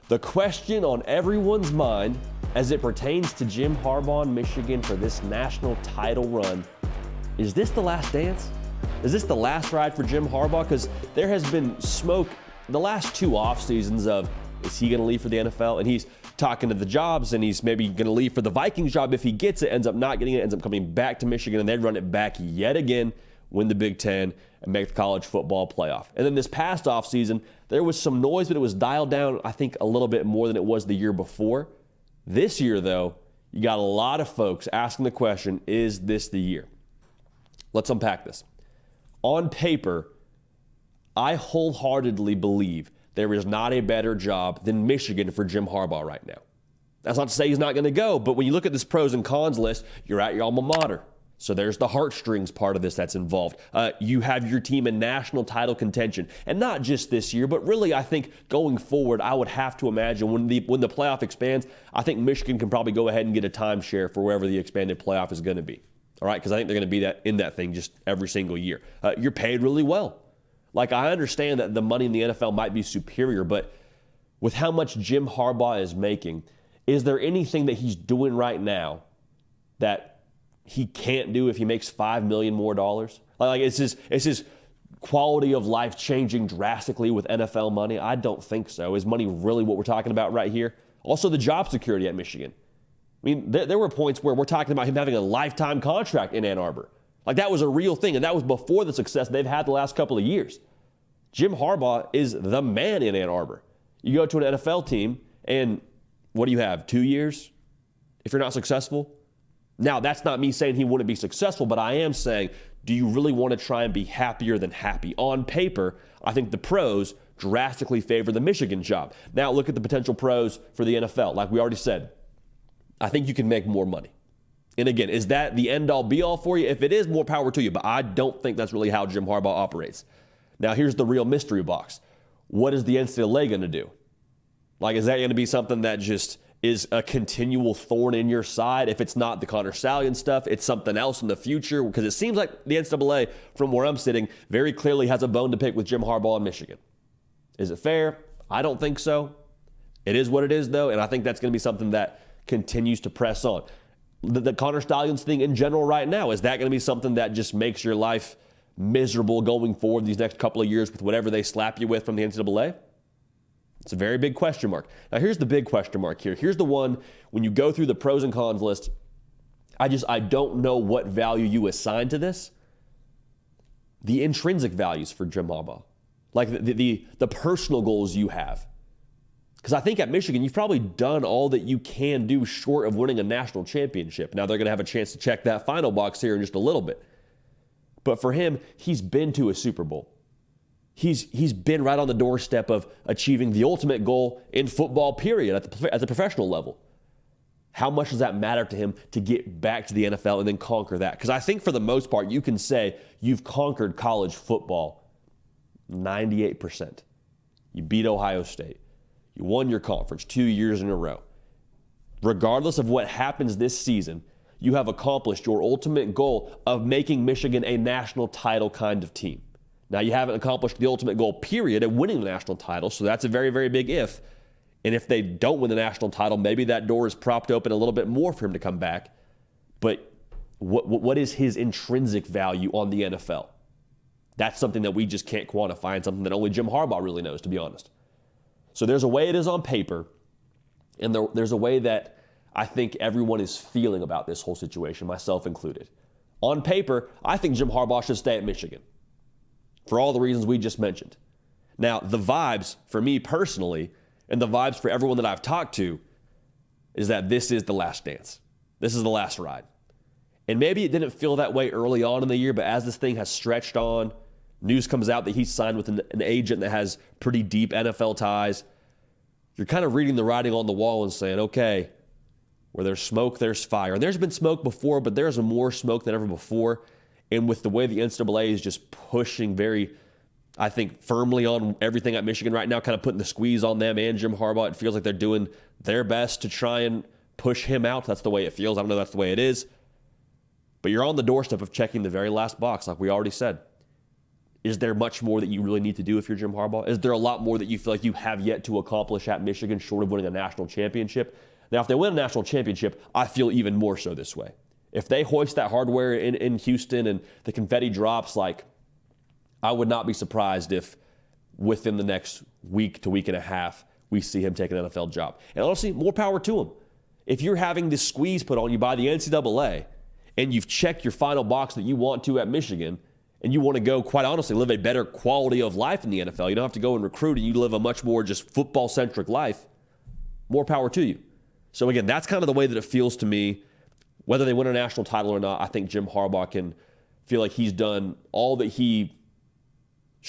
The question on everyone's mind as it pertains to Jim Harbaugh in Michigan for this national title run, is this the last dance? Is this the last ride for Jim Harbaugh? Because there has been smoke the last two off seasons of, is he going to leave for the NFL? And he's talking to the jobs, and he's maybe going to leave for the Vikings job if he gets it, ends up not getting it, ends up coming back to Michigan, and they run it back yet again, win the Big Ten, and make the college football playoff. And then this past offseason, there was some noise, but it was dialed down, I think, a little bit more than it was the year before. This year, though, you got a lot of folks asking the question, is this the year? Let's unpack this. On paper, I wholeheartedly believe there is not a better job than Michigan for Jim Harbaugh right now. That's not to say he's not going to go, but when you look at this pros and cons list, you're at your alma mater. So there's the heartstrings part of this that's involved. You have your team in national title contention. And not just this year, but really I think going forward, I would have to imagine when the playoff expands, I think Michigan can probably go ahead and get a timeshare for wherever the expanded playoff is going to be. All right, because I think they're going to be in that thing just every single year. You're paid really well. Like, I understand that the money in the NFL might be superior, but with how much Jim Harbaugh is making, is there anything that he's doing right now that he can't do if he makes $5 million more dollars? Like, is his quality of life changing drastically with NFL money? I don't think so. Is money really what we're talking about right here? Also, the job security at Michigan. I mean, there were points where we're talking about him having a lifetime contract in Ann Arbor. Like, that was a real thing, and that was before the success they've had the last couple of years. Jim Harbaugh is the man in Ann Arbor. You go to an NFL team, and what do you have, 2 years if you're not successful? Now, that's not me saying he wouldn't be successful, but I am saying, do you really want to try and be happier than happy? On paper, I think the pros drastically favor the Michigan job. Now, look at the potential pros for the NFL. Like we already said, I think you can make more money. And again, is that the end-all, be-all for you? If it is, more power to you. But I don't think that's really how Jim Harbaugh operates. Now, here's the real mystery box. What is the NCAA going to do? Like, is that going to be something that just is a continual thorn in your side? If it's not the Connor Stallion stuff, it's something else in the future? Because it seems like the NCAA, from where I'm sitting, very clearly has a bone to pick with Jim Harbaugh in Michigan. Is it fair? I don't think so. It is what it is, though, and I think that's going to be something that continues to press on. The Connor Stallions thing in general right now, is that going to be something that just makes your life miserable going forward these next couple of years with whatever they slap you with from the NCAA? It's a very big question mark. Now, here's the big question mark here. Here's the one, when you go through the pros and cons list, I don't know what value you assign to this. The intrinsic values for Jim Harbaugh, like the personal goals you have. Because I think at Michigan, you've probably done all that you can do short of winning a national championship. Now, they're going to have a chance to check that final box here in just a little bit. But for him, he's been to a Super Bowl. He's been right on the doorstep of achieving the ultimate goal in football, period, at the professional level. How much does that matter to him to get back to the NFL and then conquer that? Because I think for the most part, you can say you've conquered college football 98%. You beat Ohio State. You won your conference 2 years in a row. Regardless of what happens this season, you have accomplished your ultimate goal of making Michigan a national title kind of team. Now, you haven't accomplished the ultimate goal, period, of winning the national title, so that's a very, very big if. And if they don't win the national title, maybe that door is propped open a little bit more for him to come back. But what is his intrinsic value on the NFL? That's something that we just can't quantify, and something that only Jim Harbaugh really knows, to be honest. So there's a way it is on paper, and there's a way that I think everyone is feeling about this whole situation, myself included. On paper, I think Jim Harbaugh should stay at Michigan for all the reasons we just mentioned. Now, the vibes for me personally, and the vibes for everyone that I've talked to, is that this is the last dance. This is the last ride. And maybe it didn't feel that way early on in the year, but as this thing has stretched on, news comes out that he's signed with an agent that has pretty deep NFL ties. You're kind of reading the writing on the wall and saying, okay, where there's smoke, there's fire. And there's been smoke before, but there's more smoke than ever before. And with the way the NCAA is just pushing very, I think, firmly on everything at Michigan right now, kind of putting the squeeze on them and Jim Harbaugh, it feels like they're doing their best to try and push him out. That's the way it feels. I don't know if that's the way it is. But you're on the doorstep of checking the very last box, like we already said. is there much more that you really need to do if you're Jim Harbaugh? Is there a lot more that you feel like you have yet to accomplish at Michigan short of winning a national championship? Now, if they win a national championship, I feel even more so this way. If they hoist that hardware in Houston and the confetti drops, like, I would not be surprised if within the next week to week and a half, we see him take an NFL job. And honestly, more power to him. If you're having this squeeze put on you by the NCAA and you've checked your final box that you want to at Michigan, and you want to go, quite honestly, live a better quality of life in the NFL, you don't have to go and recruit, and you live a much more just football-centric life, more power to you. So again, that's kind of the way that it feels to me. Whether they win a national title or not, I think Jim Harbaugh can feel like he's done all that he,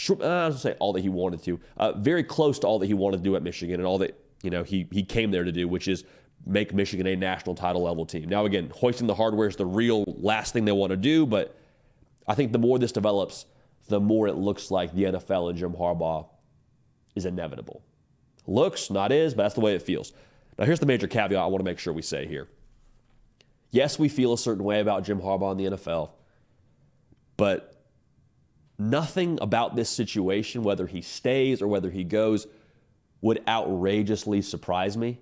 I don't say all that he wanted to, very close to all that he wanted to do at Michigan and all that he came there to do, which is make Michigan a national title level team. Now again, hoisting the hardware is the real last thing they want to do, but I think the more this develops, the more it looks like the NFL and Jim Harbaugh is inevitable. Looks, not is, but that's the way it feels. Now, here's the major caveat I want to make sure we say here. Yes, we feel a certain way about Jim Harbaugh in the NFL, but nothing about this situation, whether he stays or whether he goes, would outrageously surprise me.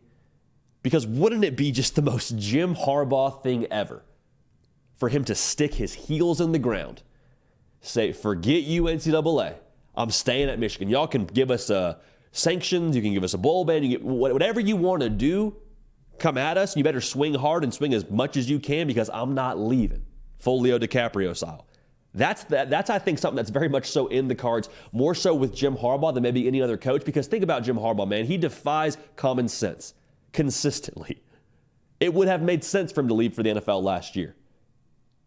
Because wouldn't it be just the most Jim Harbaugh thing ever for him to stick his heels in the ground, say, forget you, NCAA, I'm staying at Michigan. Y'all can give us sanctions, you can give us a bowl ban, you get, whatever you want to do, come at us. You better swing hard and swing as much as you can because I'm not leaving. Full Leo DiCaprio style. That's I think, something that's very much so in the cards, more so with Jim Harbaugh than maybe any other coach. Because think about Jim Harbaugh, man. He defies common sense consistently. It would have made sense for him to leave for the NFL last year.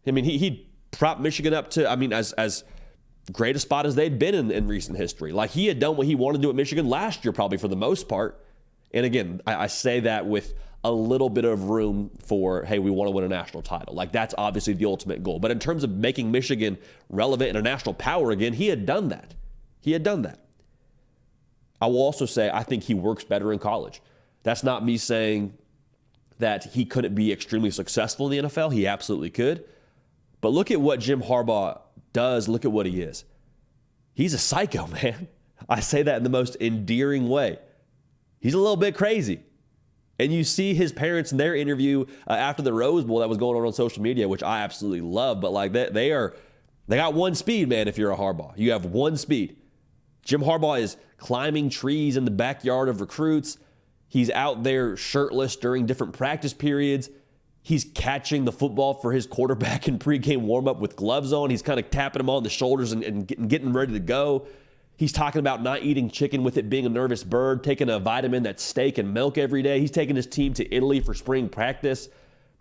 I mean, he propped Michigan up to, as great a spot as they'd been in recent history. Like, he had done what he wanted to do at Michigan last year, probably for the most part. And again, I say that with a little bit of room for, hey, we want to win a national title. Like, that's obviously the ultimate goal. But in terms of making Michigan relevant and a national power again, he had done that. I will also say I think he works better in college. That's not me saying that he couldn't be extremely successful in the NFL. He absolutely could. But look at what Jim Harbaugh does. Look at what he is. He's a psycho, man. I say that in the most endearing way. He's a little bit crazy. And you see his parents in their interview after the Rose Bowl that was going on social media, which I absolutely love. But like they got one speed, man. If you're a Harbaugh, you have one speed. Jim Harbaugh is climbing trees in the backyard of recruits. He's out there shirtless during different practice periods. He's catching the football for his quarterback in pregame warmup with gloves on. He's kind of tapping him on the shoulders and getting ready to go. He's talking about not eating chicken with it being a nervous bird, taking a vitamin that's steak and milk every day. He's taking his team to Italy for spring practice.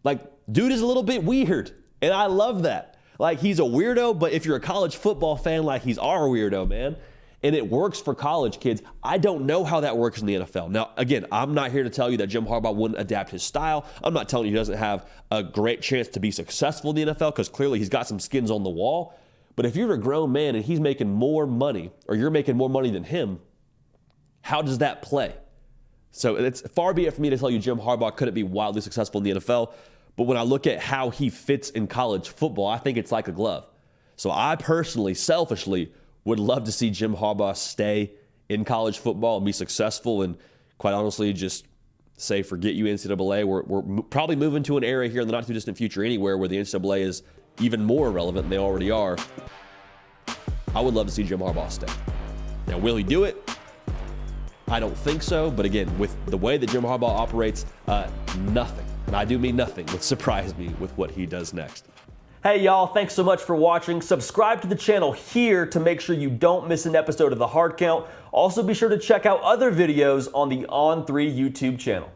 Like, dude is a little bit weird, and I love that. Like, he's a weirdo, but if you're a college football fan, like, he's our weirdo, man. And it works for college kids. I don't know how that works in the NFL. Now, again, I'm not here to tell you that Jim Harbaugh wouldn't adapt his style. I'm not telling you he doesn't have a great chance to be successful in the NFL because clearly he's got some skins on the wall. But if you're a grown man and he's making more money or you're making more money than him, how does that play? So it's far be it for me to tell you Jim Harbaugh couldn't be wildly successful in the NFL. But when I look at how he fits in college football, I think it's like a glove. So I personally, selfishly, would love to see Jim Harbaugh stay in college football and be successful and, quite honestly, just say, forget you, NCAA. We're probably moving to an era here in the not-too-distant future anywhere where the NCAA is even more relevant than they already are. I would love to see Jim Harbaugh stay. Now, will he do it? I don't think so. But again, with the way that Jim Harbaugh operates, nothing, and I do mean nothing, would surprise me with what he does next. Hey y'all, thanks so much for watching. Subscribe to the channel here to make sure you don't miss an episode of The Hard Count. Also be sure to check out other videos on the On3 YouTube channel.